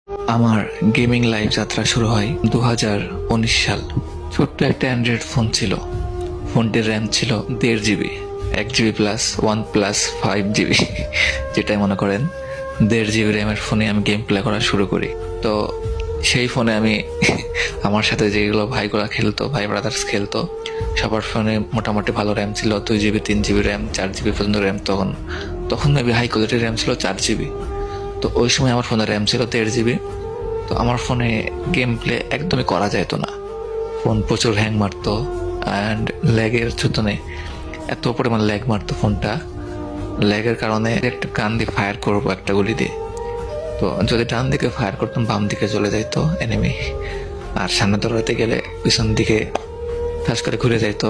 আমার gaming life যাত্রা শুরু হয় 2019 সাল। ছোট্ট একটা অ্যান্ড্রয়েড ফোন ছিল। ফোনটির র্যাম ছিল 1.5 GB, 1 GB প্লাস 1+5 GB, যেটাই মনে করেন। 1.5 GB র্যামের ফোনে আমি গেম প্লে করা শুরু করি। তো সেই ফোনে আমি আমার সাথে যেগুলো ভাইগুলা খেলতো, ভাই ব্রাদার্স খেলতো, সবার ফোনে মোটামুটি ভালো র্যাম ছিল। 2 GB, 3 GB র্যাম, 4 GB পর্যন্ত র্যাম। তখন মেবি হাই কোয়ালিটির র্যাম ছিল 4 GB। তো ওই সময় আমার ফোনের র্যাম ছিল 1.5 GB। তো আমার ফোনে গেম প্লে একদমই করা যেত না। ফোন প্রচুর হ্যাং মারতো অ্যান্ড ল্যাগের চুতনে এত পরিমাণ ল্যাগ মারতো ফোনটা। ল্যাগের কারণে একটা কান দিয়ে ফায়ার করবো একটা গুলি দিয়ে, তো যদি ডান দিকে ফায়ার করতাম বাম দিকে চলে যাইতো এনিমি, আর সামনে দৌড়াতে গেলে পিছন দিকে ঠাস করে ঘুরে যাইতো।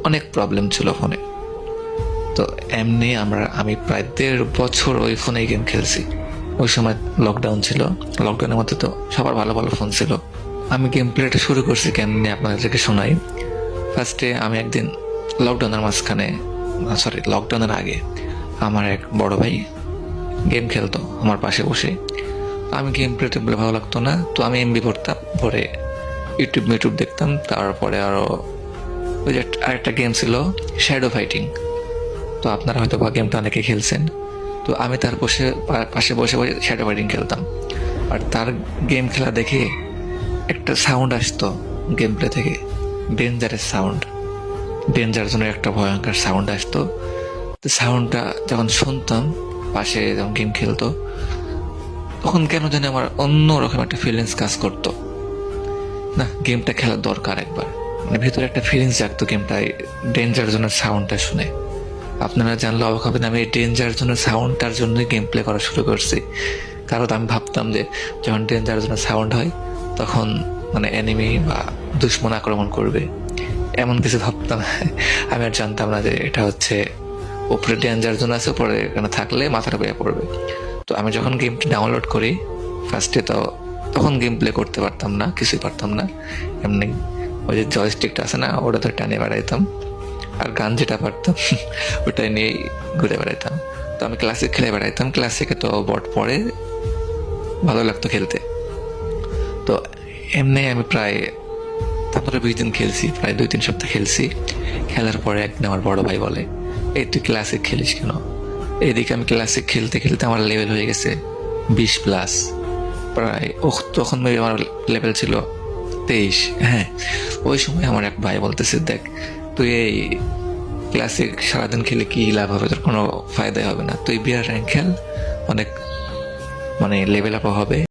অনেক প্রবলেম ছিল ফোনে। তো এমনি আমি প্রায় 1.5 বছর ওই ফোনে গেম খেলছি। ওই সময় লকডাউন ছিল। লকডাউনের মধ্যে তো সবার ভালো ভালো ফোন ছিল। আমি গেম প্লেটা শুরু করছি কেমনি আপনাদেরকে শোনাই। ফার্স্টে আমি একদিন লকডাউনের আগে আমার এক বড় ভাই গেম খেলতো আমার পাশে বসে। আমি গেম প্লেতে বলে ভালো লাগতো না, তো আমি এমবি ভরতাম, ভরে ইউটিউব দেখতাম। তারপরে আরো ওই যে আরেকটা গেম ছিল শ্যাডো ফাইটিং। তো আপনারা হয়তো বা গেমটা অনেকে খেলছেন। তো আমি তার পাশে বসে বসে শ্যাডো ফাইটিং খেলতাম। আর তার গেম খেলা দেখে একটা সাউন্ড আসতো গেম প্লে থেকে, ডেঞ্জারের সাউন্ড, ডেঞ্জার জন্য একটা ভয়ঙ্কর সাউন্ড আসতো। তো সাউন্ডটা যখন শুনতাম পাশে যখন গেম খেলতো, তখন কেন জানি আমার অন্যরকম একটা ফিলিংস কাজ করতো। না, গেমটা খেলার দরকার একবার, মানে ভেতরে একটা ফিলিংস জাগতো গেমটায় ডেঞ্জার জোনের সাউন্ডটা শুনে। আপনারা জানলে অবাক হবেন, আমি এই ডেঞ্জার জোনের সাউন্ডটার জন্যই গেম প্লে করা শুরু করছি। কারণ আমি ভাবতাম যে যখন ডেঞ্জার জোনের সাউন্ড হয় তখন মানে এনিমি বা দুশ্মন আক্রমণ করবে, এমন কিছু ভাবতাম। আমি আর জানতাম না যে এটা হচ্ছে উপরে ডেঞ্জার জোন আছে, পরে এখানে থাকলে মাথাটা বেয়ে পড়বে। তো আমি যখন গেমটি ডাউনলোড করি ফার্স্টে, তখন গেম প্লে করতে পারতাম না, কিছুই পারতাম না। এমনি ওই যে জয়স্টিকটা আছে না, ওটা তো টানে বেড়াইতাম, আর গান যেটা পারতাম ওটাই নিয়েই ঘুরে বেড়াইতাম। তো আমি ক্লাসিক খেলে বেড়াইতাম। ক্লাসিকে তো বট পরে ভালো লাগতো খেলতে। তো এমনি আমি প্রায় 15-20 দিন খেলছি, প্রায় 2-3 সপ্তাহ খেলছি। খেলার পরে একদিন আমার বড় ভাই বলে, এই তুই ক্লাসিক খেলিস কেন? এইদিকে আমি ক্লাসিক খেলতে খেলতে আমার লেভেল হয়ে গেছে 20+। প্রায় তখন আমার লেভেল ছিল 23। হ্যাঁ, ওই সময় আমার এক ভাই বলতেছে, দেখ তুই এই ক্লাসিক সারাদিন খেলে কি লাভ হবে, তোর কোনো ফায়দাই হবে না, তুই বিয়ার র্যাঙ্ক খেল, অনেক মানে লেভেল আপ হবে।